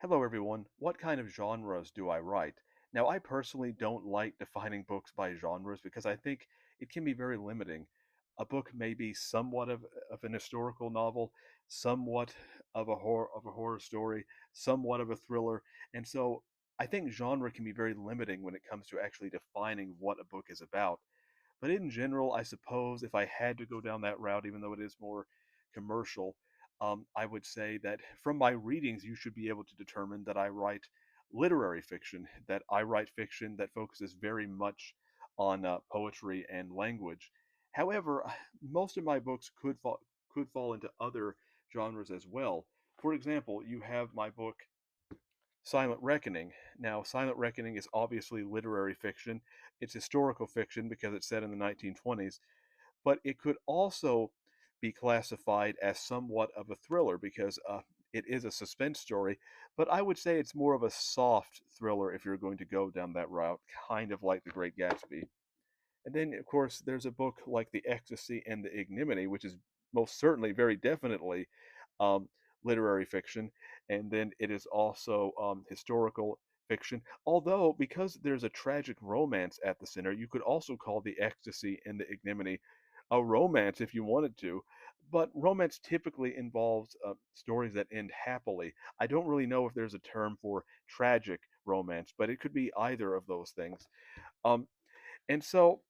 Hello, everyone. What kind of genres do I write? Now, I personally don't like defining books by genres because I think it can be very limiting. A book may be somewhat of an historical novel, somewhat of a horror story, somewhat of a thriller, and so I think genre can be very limiting when it comes to actually defining what a book is about. But in general, I suppose if I had to go down that route, even though it is more commercial, I would say that from my readings, you should be able to determine that I write literary fiction, that I write fiction that focuses very much on poetry and language. However, most of my books could fall into other genres as well. For example, you have my book Silent Reckoning. Now, Silent Reckoning is obviously literary fiction. It's historical fiction because it's set in the 1920s, but it could also be classified as somewhat of a thriller because it is a suspense story, but I would say it's more of a soft thriller if you're going to go down that route, kind of like The Great Gatsby. And then, of course, there's a book like The Ecstasy and the Ignominy, which is most certainly, very definitely, um, literary fiction. And then it is also historical fiction. Although, because there's a tragic romance at the center, you could also call The Ecstasy and the Ignominy a romance if you wanted to. But romance typically involves stories that end happily. I don't really know if there's a term for tragic romance, but it could be either of those things. Um, and so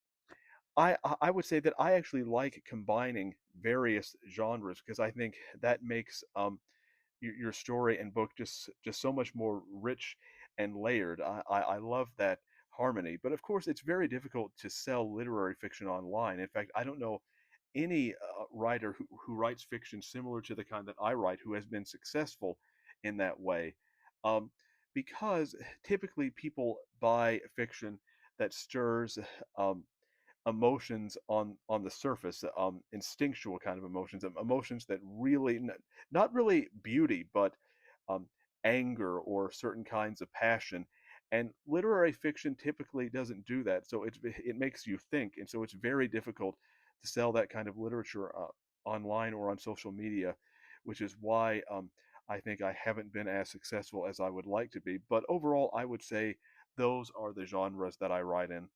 I would say that I actually like combining various genres because I think that makes your story and book just so much more rich and layered. I love that harmony, but of course, it's very difficult to sell literary fiction online. In fact, I don't know any writer who writes fiction similar to the kind that I write who has been successful in that way. Um, because typically people buy fiction that stirs um, emotions on the surface, instinctual kind of emotions, emotions that really not really beauty, but um, anger or certain kinds of passion. And literary fiction typically doesn't do that, so it makes you think, and so it's very difficult to sell that kind of literature online or on social media, which is why I think I haven't been as successful as I would like to be. But overall, I would say those are the genres that I write in.